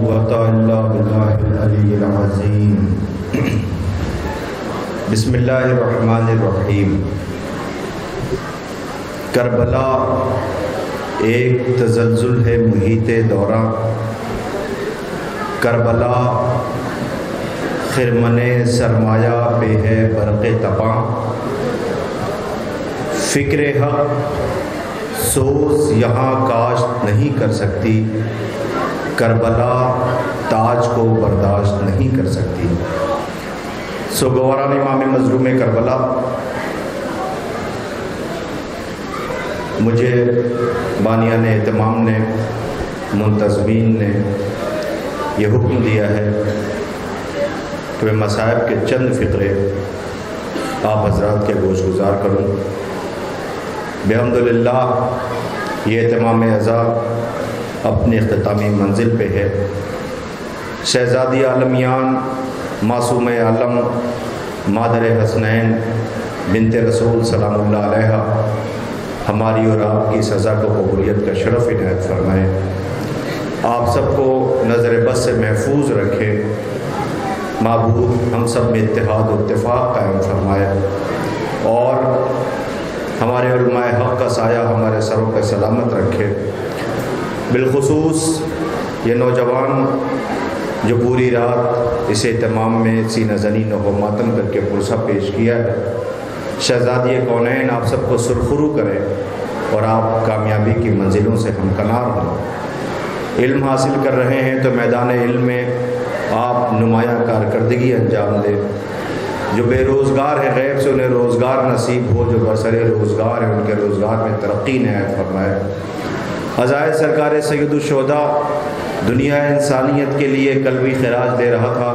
قوة إلا بالله العلي العظيم بسم اللہ الرحمن الرحیم۔ کربلا ایک تزلزل ہے محیط دورہ، کربلا خرمن سرمایہ پہ ہے برق تپاں، فکر حق سوز یہاں کاشت نہیں کر سکتی، کربلا تاج کو برداشت نہیں کر سکتی۔ گواران امام مظلوم کربلا، مجھے بانیان اہتمام نے، منتظمین نے یہ حکم دیا ہے کہ میں مصائب کے چند فقرے آپ حضرات کے گوش گزار کروں۔ بحمدللہ یہ اہتمام عزا اپنی اختتامی منزل پہ ہے۔ شہزادی عالمیان معصوم عالم مادر حسنین بنت رسول سلام اللہ علیہ ہماری اور آپ کی سزا کو قبولیت کا شرف عنایت فرمائے، آپ سب کو نظر بد سے محفوظ رکھے، معبود ہم سب میں اتحاد و اتفاق قائم فرمائے، اور ہمارے علماء حق کا سایہ ہمارے سروں پہ سلامت رکھے۔ بالخصوص یہ نوجوان جو پوری رات اس اہتمام میں سینہ زنی و ماتم کر کے پرسہ پیش کیا ہے، شہزادی کونین آپ سب کو سرخرو کرے اور آپ کامیابی کی منزلوں سے ہمکنار ہوں۔ علم حاصل کر رہے ہیں تو میدان علم میں آپ نمایاں کارکردگی انجام دیں۔ جو بے روزگار ہیں غیب سے انہیں روزگار نصیب ہو، جو برسر روزگار ہیں ان کے روزگار میں ترقی عنایت فرمائے۔ عزائے سرکار سید الشہداء دنیا انسانیت کے لیے قلبی خراج دے رہا تھا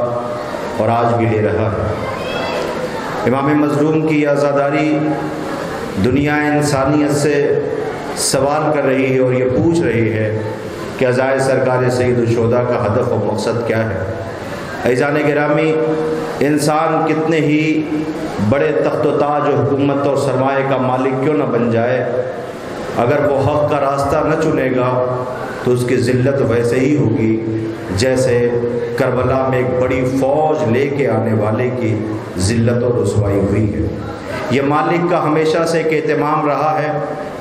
اور آج بھی لے رہا ہے۔ امام مظلوم کی عزاداری دنیا انسانیت سے سوال کر رہی ہے اور یہ پوچھ رہی ہے کہ عزائے سرکار سید الشہداء کا ہدف و مقصد کیا ہے۔ عزیزان گرامی، انسان کتنے ہی بڑے تخت و تاج و حکومت اور سرمایہ کا مالک کیوں نہ بن جائے، اگر وہ حق کا راستہ نہ چنے گا تو اس کی ذلت ویسے ہی ہوگی جیسے کربلا میں ایک بڑی فوج لے کے آنے والے کی ذلت اور رسوائی ہوئی ہے۔ یہ مالک کا ہمیشہ سے ایک اہتمام رہا ہے۔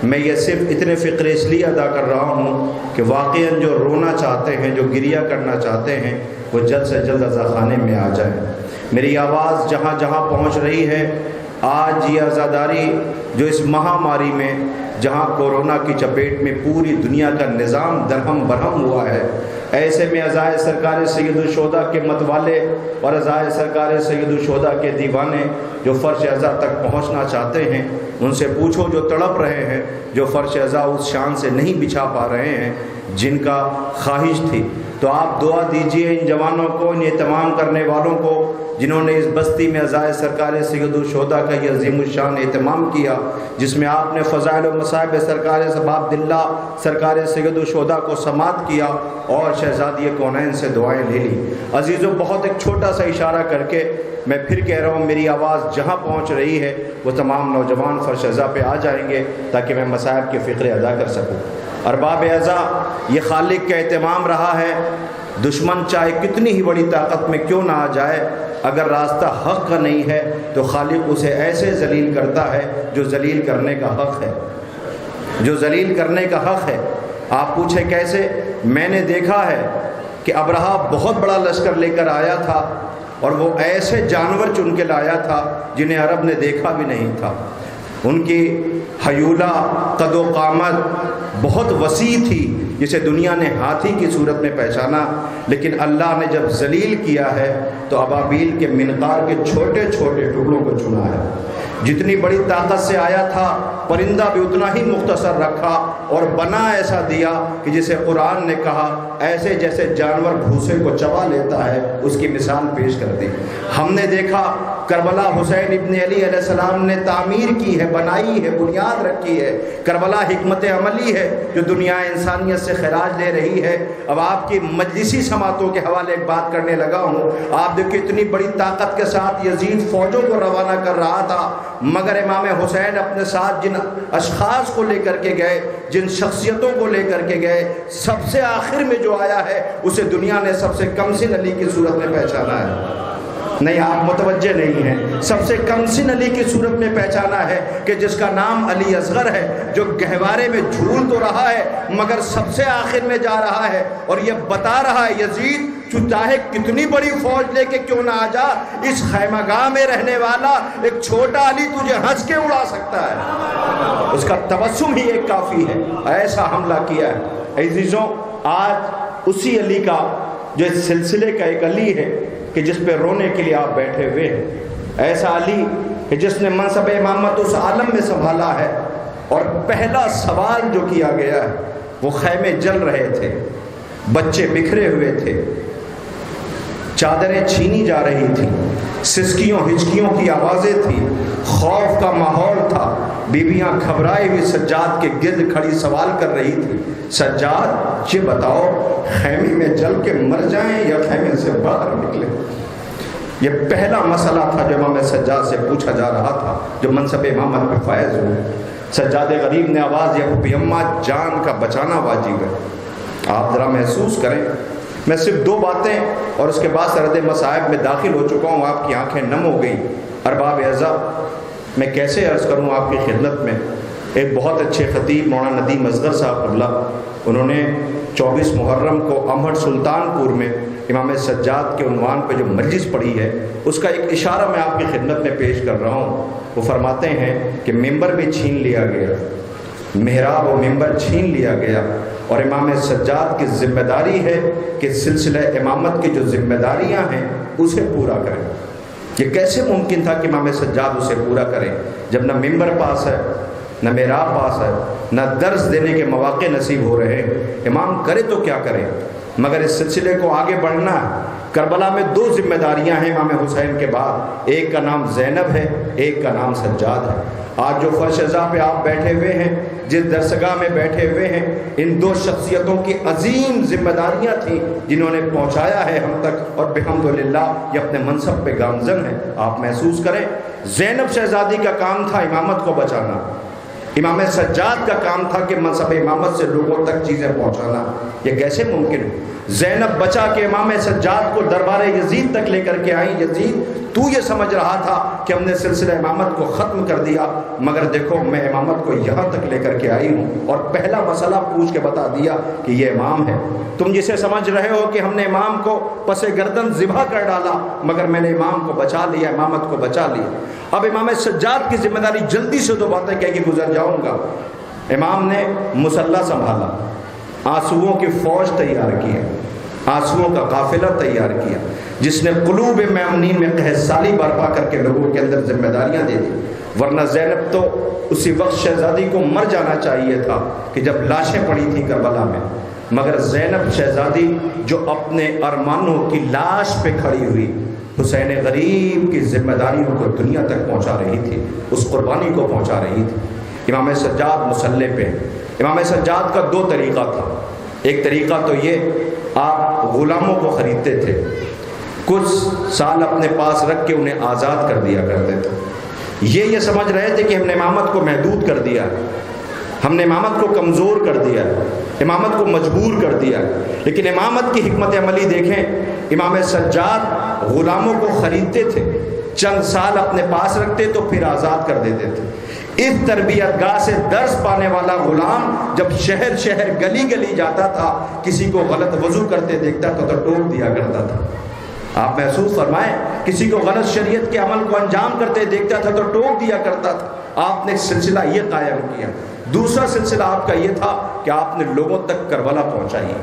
میں یہ صرف اتنے فقرے اس لیے ادا کر رہا ہوں کہ واقعاً جو رونا چاہتے ہیں، جو گریہ کرنا چاہتے ہیں، وہ جلد سے جلد عزاخانے میں آ جائیں۔ میری آواز جہاں جہاں پہنچ رہی ہے، آج یہ عزاداری جو اس مہاماری میں جہاں کورونا کی چپیٹ میں پوری دنیا کا نظام درہم برہم ہوا ہے، ایسے میں عزائے سرکار سید الشہداء کے متوالے اور عزائے سرکار سید الشہداء کے دیوانے جو فرش عزا تک پہنچنا چاہتے ہیں، ان سے پوچھو جو تڑپ رہے ہیں، جو فرش عزا اس شان سے نہیں بچھا پا رہے ہیں جن کا خواہش تھی، تو آپ دعا دیجئے ان جوانوں کو، ان اہتمام کرنے والوں کو جنہوں نے اس بستی میں عزائے سرکار سید الشہداء کا یہ عظیم الشان اہتمام کیا، جس میں آپ نے فضائل و مصائب سرکار صباب دلہ سرکار سید الشہداء کو سماعت کیا اور شہزادی کونین سے دعائیں لے لی۔ عزیزوں، بہت ایک چھوٹا سا اشارہ کر کے میں پھر کہہ رہا ہوں، میری آواز جہاں پہنچ رہی ہے وہ تمام نوجوان فرش عزا پہ آ جائیں گے تاکہ میں مصائب کے فقرے ادا کر سکوں۔ ارباب عزا، یہ خالق کا اہتمام رہا ہے، دشمن چاہے کتنی ہی بڑی طاقت میں کیوں نہ آ جائے، اگر راستہ حق کا نہیں ہے تو خالق اسے ایسے ذلیل کرتا ہے جو ذلیل کرنے کا حق ہے، جو ذلیل کرنے کا حق ہے۔ آپ پوچھیں کیسے؟ میں نے دیکھا ہے کہ ابرہہ بہت بڑا لشکر لے کر آیا تھا اور وہ ایسے جانور چن کے لایا تھا جنہیں عرب نے دیکھا بھی نہیں تھا۔ ان کی ہیولہ قد و قامت بہت وسیع تھی جسے دنیا نے ہاتھی کی صورت میں پہچانا، لیکن اللہ نے جب ذلیل کیا ہے تو ابابیل کے منقار کے چھوٹے چھوٹے ٹکڑوں کو چنا ہے۔ جتنی بڑی طاقت سے آیا تھا پرندہ بھی اتنا ہی مختصر رکھا اور بنا ایسا دیا کہ جسے قرآن نے کہا ایسے جیسے جانور بھوسے کو چبا لیتا ہے، اس کی مثال پیش کر دی۔ ہم نے دیکھا کربلا حسین ابن علی علیہ السلام نے تعمیر کی ہے، بنائی ہے، بنیاد رکھی ہے۔ کربلا حکمت عملی ہے جو دنیا انسانیت سے خراج لے رہی ہے۔ اب آپ کی مجلسی سماعتوں کے حوالے ایک بات کرنے لگا ہوں۔ آپ دیکھیں اتنی بڑی طاقت کے ساتھ یزید فوجوں کو روانہ کر رہا تھا، مگر امام حسین اپنے ساتھ جن اشخاص کو لے کر کے گئے، جن شخصیتوں کو لے کر کے گئے، سب سے آخر میں جو آیا ہے اسے دنیا نے سب سے کم سن علی کی صورت میں پہچانا ہے۔ نہیں، آپ متوجہ نہیں ہیں، سب سے کم سن علی کی صورت میں پہچانا ہے کہ جس کا نام علی اصغر ہے، جو گہوارے میں جھول تو رہا ہے مگر سب سے آخر میں جا رہا ہے، اور یہ بتا رہا ہے یزید چاہے کتنی بڑی فوج لے کے کیوں نہ آ جا، اس خیمہ گاہ میں رہنے والا ایک چھوٹا علی تجھے ہنس کے اڑا سکتا ہے۔ اس کا تبسم ہی ایک کافی ہے، ایسا حملہ کیا ہے۔ عزیزوں، آج اسی علی کا جو اس سلسلے کا ایک علی ہے کہ جس پہ رونے کے لیے آپ بیٹھے ہوئے ہیں، ایسا علی کہ جس نے منصب امامت اس عالم میں سنبھالا ہے، اور پہلا سوال جو کیا گیا ہے، وہ خیمے جل رہے تھے، بچے بکھرے ہوئے تھے، چادریں چھینی جا رہی تھی، سسکیوں ہچکیوں کی آوازیں تھی، خوف کا ماحول تھا، بیویاں گھبرائی ہوئی سجاد کے گرد کھڑی سوال کر رہی تھی، سجاد یہ بتاؤ خیمے میں جل کے مر جائیں یا خیمے سے باہر نکلیں؟ یہ پہلا مسئلہ تھا جو امام سجاد سے پوچھا جا رہا تھا، جو منصب امامت پہ فائز ہوئے۔ سجاد غریب نے آواز یا پی اماں جان کا بچانا واجب ہے۔ آپ ذرا محسوس کریں، میں صرف دو باتیں اور اس کے بعد سرحد مصائب میں داخل ہو چکا ہوں، آپ کی آنکھیں نم ہو گئی۔ ارباب اعزاز، میں کیسے عرض کروں آپ کی خدمت میں، ایک بہت اچھے خطیب مولانا ندیم اصغر صاحب قبلہ، انہوں نے 24 محرم کو امہٹ سلطان پور میں امام سجاد کے عنوان پہ جو مجلس پڑھی ہے، اس کا ایک اشارہ میں آپ کی خدمت میں پیش کر رہا ہوں۔ وہ فرماتے ہیں کہ ممبر بھی چھین لیا گیا، محراب و ممبر چھین لیا گیا، اور امام سجاد کی ذمہ داری ہے کہ سلسلہ امامت کی جو ذمہ داریاں ہیں اسے پورا کریں۔ یہ کیسے ممکن تھا کہ امام سجاد اسے پورا کریں جب نہ ممبر پاس ہے، نہ محراب پاس ہے، نہ درس دینے کے مواقع نصیب ہو رہے ہیں؟ امام کرے تو کیا کرے، مگر اس سلسلے کو آگے بڑھنا ہے۔ کربلا میں دو ذمہ داریاں ہیں امام حسین کے بعد، ایک کا نام زینب ہے، ایک کا نام سجاد ہے۔ آج جو فرش ازا پہ آپ بیٹھے ہوئے ہیں، جس درسگاہ میں بیٹھے ہوئے ہیں، ان دو شخصیتوں کی عظیم ذمہ داریاں تھیں جنہوں نے پہنچایا ہے ہم تک، اور بحمدللہ یہ اپنے منصب پہ گامزن ہے۔ آپ محسوس کریں، زینب شہزادی کا کام تھا امامت کو بچانا، امام سجاد کا کام تھا کہ منصب امامت سے لوگوں تک چیزیں پہنچانا۔ یہ کیسے ممکن ہے؟ زینب بچا کے امام سجاد کو دربار یزید تک لے کر کے آئی۔ یزید تو یہ سمجھ رہا تھا کہ ہم نے سلسلہ امامت کو ختم کر دیا، مگر دیکھو میں امامت کو یہاں تک لے کر کے آئی ہوں، اور پہلا مسئلہ پوچھ کے بتا دیا کہ یہ امام ہے۔ تم جسے سمجھ رہے ہو کہ ہم نے امام کو پس گردن ذبح کر ڈالا، مگر میں نے امام کو بچا لیا، امامت کو بچا لیا۔ اب امام سجاد کی ذمہ داری، جلدی سے دو باتیں کہہ کے گزر جاؤں گا۔ امام نے مسلح سنبھالا، آنسوؤں کی فوج تیار کی، آنسوؤں کا قافلہ تیار کیا، جس نے قلوب مومنین میں قحط سالی برپا کر کے لوگوں کے اندر ذمہ داریاں دے دی۔ ورنہ زینب تو اسی وقت شہزادی کو مر جانا چاہیے تھا کہ جب لاشیں پڑی تھیں کربلا میں، مگر زینب شہزادی جو اپنے ارمانوں کی لاش پہ کھڑی ہوئی، حسین غریب کی ذمہ داریوں کو دنیا تک پہنچا رہی تھی، اس قربانی کو پہنچا رہی تھی۔ امام سجاد مسلح پہ، امام سجاد کا دو طریقہ تھا۔ ایک طریقہ تو یہ، آپ غلاموں کو خریدتے تھے، کچھ سال اپنے پاس رکھ کے انہیں آزاد کر دیا کرتے تھے۔ یہ سمجھ رہے تھے کہ ہم نے امامت کو محدود کر دیا، ہم نے امامت کو کمزور کر دیا، امامت کو مجبور کر دیا۔ لیکن امامت کی حکمت عملی دیکھیں، امام سجاد غلاموں کو خریدتے تھے، چند سال اپنے پاس رکھتے تو پھر آزاد کر دیتے تھے۔ اس تربیت گاہ سے درس پانے والا غلام جب شہر شہر گلی گلی جاتا تھا، کسی کو غلط وضو کرتے دیکھتا تھا تو ٹوک دیا کرتا تھا۔ آپ محسوس فرمائیں، کسی کو غلط شریعت کے عمل کو انجام کرتے دیکھتا تھا تو ٹوک دیا کرتا تھا۔ آپ نے ایک سلسلہ یہ قائم کیا۔ دوسرا سلسلہ آپ کا یہ تھا کہ آپ نے لوگوں تک کربلا پہنچائی۔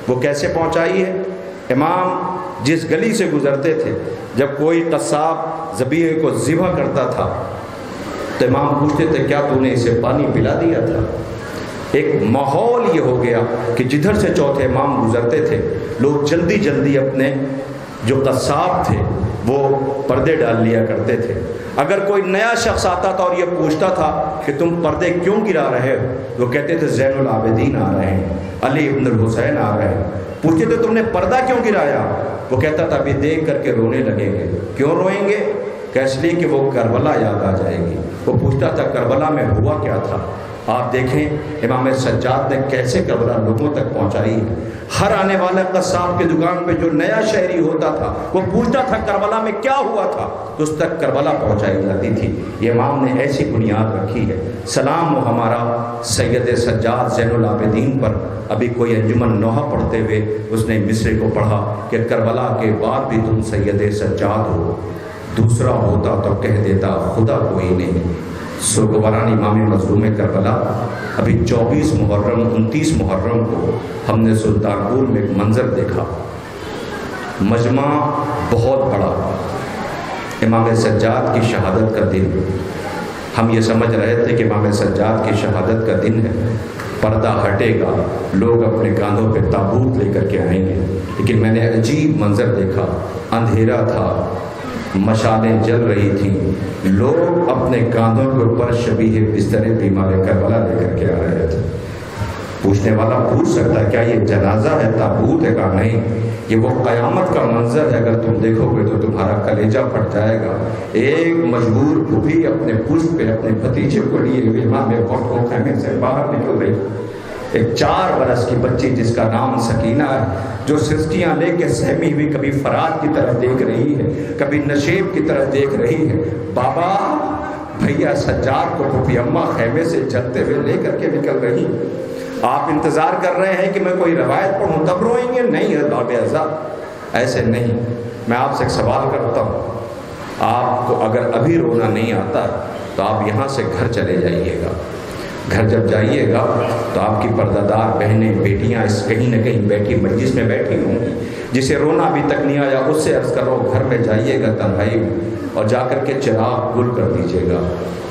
وہ کیسے پہنچائی ہے؟ امام جس گلی سے گزرتے تھے، جب کوئی قصاب ذبیحے کو ذبح کرتا تھا تو امام پوچھتے تھے کیا تو نے اسے پانی پلا دیا تھا؟ ایک ماحول یہ ہو گیا کہ جدھر سے چوتھے امام گزرتے تھے، لوگ جلدی جلدی اپنے جو قصاب تھے وہ پردے ڈال لیا کرتے تھے۔ اگر کوئی نیا شخص آتا تھا اور یہ پوچھتا تھا کہ تم پردے کیوں گرا رہے ہو، وہ کہتے تھے زین العابدین آ رہے ہیں، علی ابن الحسین آ رہے ہیں۔ پوچھتے تھے تم نے پردہ کیوں گرایا، وہ کہتا تھا ابھی دیکھ کر کے رونے لگیں گے۔ کیوں روئیں گے؟ کہ اس لیے کہ وہ کربلا یاد آ جائے گی۔ وہ پوچھتا تھا کربلا میں ہوا کیا تھا۔ آپ دیکھیں امام سجاد نے کیسے کربلا لوگوں تک پہنچائی ہے۔ ہر آنے والا قصاب کی دکان پہ جو نیا شہری ہوتا تھا وہ پوچھتا تھا کربلا میں کیا ہوا تھا، تو اس تک کربلا پہنچائی جاتی تھی۔ یہ امام نے ایسی بنیاد رکھی ہے۔ سلام ہو ہمارا سید سجاد زین العابدین پر۔ ابھی کوئی انجمن نوحہ پڑھتے ہوئے اس نے مصرے کو پڑھا کہ کربلا کے بعد بھی تم سید سجاد ہو، دوسرا ہوتا تو کہہ دیتا خدا کوئی نہیں۔ سوگواران امام مظلوم کربلا۔ ابھی 24 محرم 29 محرم کو ہم نے سلطان پور میں ایک منظر دیکھا، مجمع بہت بڑا، امام سجاد کی شہادت کا دن۔ ہم یہ سمجھ رہے تھے کہ امام سجاد کی شہادت کا دن ہے، پردہ ہٹے گا، لوگ اپنے کاندھوں پہ تابوت لے کر کے آئیں گے، لیکن میں نے عجیب منظر دیکھا، اندھیرا تھا، مشالیں جل رہی تھیں، لوگ اپنے کاندھوں کے اوپر شبیہ بستر بیمار کربلا لے کر کے آ رہے تھے۔ پوچھنے والا پوچھ سکتا ہے کیا یہ جنازہ ہے، تابوت ہے؟ کہا نہیں، یہ وہ قیامت کا منظر ہے، اگر تم دیکھو گے تو تمہارا کلیجہ پھٹ جائے گا۔ ایک مجبور پھوپھی اپنے پشت پہ اپنے بھتیجے کو لیے ہوئے امام وقت کو خیمے سے باہر نکل رہی، ایک 4 برس کی بچی جس کا نام سکینہ ہے، جو سرسٹیاں لے کے سہمی ہوئی کبھی فرات کی طرف دیکھ رہی ہے، کبھی نشیب کی طرف دیکھ رہی ہے۔ بابا بھیا سجاد کو پھوپھی اماں خیمے سے جلتے ہوئے لے کر کے نکل رہی۔ آپ انتظار کر رہے ہیں کہ میں کوئی روایت پڑھوں تب روئیں گے؟ نہیں باب اعزاز، ایسے نہیں۔ میں آپ سے ایک سوال کرتا ہوں، آپ کو اگر ابھی رونا نہیں آتا تو آپ یہاں سے گھر چلے جائیے گا۔ گھر جب جائیے گا تو آپ کی پردہ دار بہنیں بیٹیاں اس کہیں نہ کہیں بیٹھی مجلس میں بیٹھی ہوں گی، جسے رونا بھی تک نہیں آیا اس سے عرض کرو گھر میں جائیے گا تنہائی میں، اور جا کر کے چراغ گل کر دیجیے گا،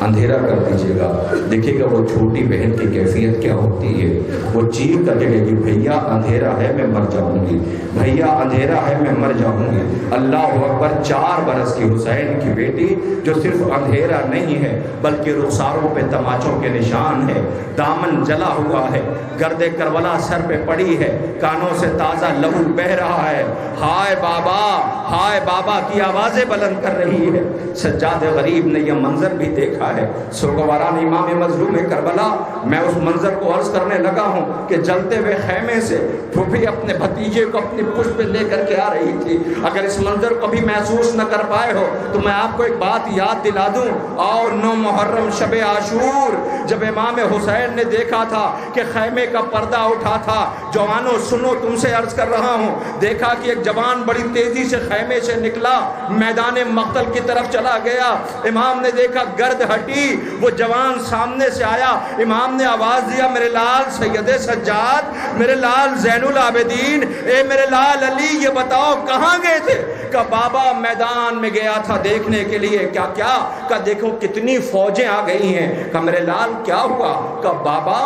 اندھیرا کر دیجیے گا۔ دیکھیے گا وہ چھوٹی بہن کی کیفیت کیا ہوتی ہے۔ وہ چیخ کر کے کہے گی بھیا اندھیرا ہے میں مر جاؤں گی، بھیا اندھیرا ہے میں مر جاؤں گی۔ اللہ اکبر، 4 برس کی حسین کی بیٹی جو صرف اندھیرا نہیں ہے بلکہ رخساروں پہ تماچوں کے نشان ہے، دامن جلا ہوا ہے، گرد کربلا سر پہ پڑی ہے، کانوں سے تازہ لہو بہہ رہا ہے، ہائے بابا کی آوازیں بلند کر رہی ہے۔ سجاد غریب نے یہ منظر بھی دیکھا ہے۔ سوگواران امام مظلوم کربلا، میں اس منظر کو عرض کرنے لگا ہوں کہ جلتے ہوئے خیمے سے پھوپھی اپنے بھتیجے کو اپنی پشت پہ لے کر کے آ رہی تھی۔ اگر اس منظر کو بھی محسوس نہ کر پائے ہو تو میں آپ کو ایک بات یاد دلا دوں، اور 9 محرم شب عاشور جب امام حسین نے دیکھا تھا کہ خیمے کا پردہ اٹھا تھا، جوانوں سنو تم سے عرض کر رہا ہوں، دیکھا کہ ایک جوان بڑی تیزی سے خیمے سے نکلا، میدان مقتل کی طرف چلا گیا۔ امام نے دیکھا گرد ہٹی، وہ جوان سامنے سے آیا، امام نے آواز دیا میرے لال سید سجاد، میرے لال زین العابدین، اے میرے لال علی، یہ بتاؤ کہاں گئے تھے؟ کہ بابا میدان میں گیا تھا دیکھنے کے لیے۔ کیا کہ دیکھو کتنی فوجیں آ گئی ہیں۔ کہ میرے لال کیا ہوا؟ کہ بابا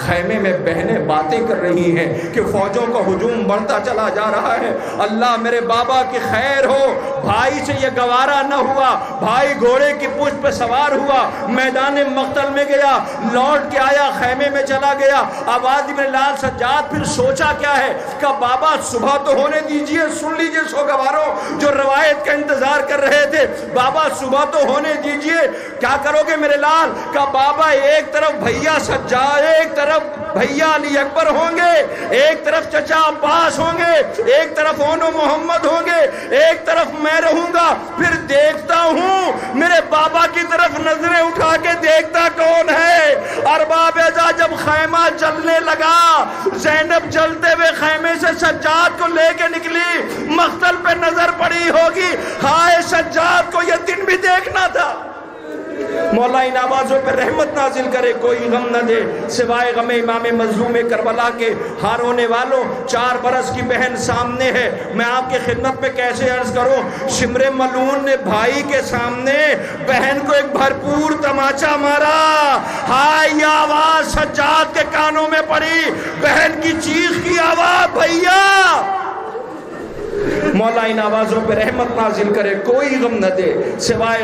خیمے میں بہنیں باتیں کر رہی ہیں کہ فوجوں کا ہجوم بڑھتا چلا جا رہا ہے۔ اللہ میرے بابا کی خیر ہو، بھائی سے یہ گوارا نہ ہوا، بھائی گھوڑے کی پشت پہ سوار ہوا، میدان مقتل میں گیا، لوٹ کے آیا، خیمے میں چلا گیا۔ آواز دی میرے لال سجاد، پھر سوچا کیا ہے؟ کہ بابا صبح تو ہونے دیجئے، سن لیجئے سوگواروں جو روایت کا انتظار کر رہے تھے، بابا صبح تو ہونے دیجئے، کیا کرو گے میرے لال؟ کہ بابا ایک طرف بھیا سجاد، ایک طرف بھیا علی اکبر ہوں گے، ایک طرف چچا عباس ہوں گے، ایک طرف اونو محمد ہوں گے، ایک طرف میں رہوں گا۔ پھر دیکھتا ہوں میرے بابا کی طرف نظریں اٹھا کے دیکھتا کون ہے؟ ارباب اعزا جب خیمہ جلنے لگا، زینب جلتے ہوئے خیمے سے سجاد کو لے کے نکلی، مقتل پہ نظر پڑی ہوگی، ہائے سجاد کو یہ دن بھی دیکھنا تھا۔ مولا ان آوازوں پہ رحمت نازل کرے، کوئی غم نہ دے سوائے غم امام مظلوم کربلا کے۔ ہار ہونے والوں، 4 برس کی بہن سامنے ہے، میں آپ کی خدمت پہ کیسے عرض کروں؟ شمر ملعون نے بھائی کے سامنے بہن کو ایک بھرپور تماچا مارا، ہائے یہ آواز سجاد کے کانوں میں پڑی، بہن کی چیخ کی آواز، بھیا۔ مولا ان آوازوں پہ رحمت نازل کرے، کوئی غم نہ دے سوائے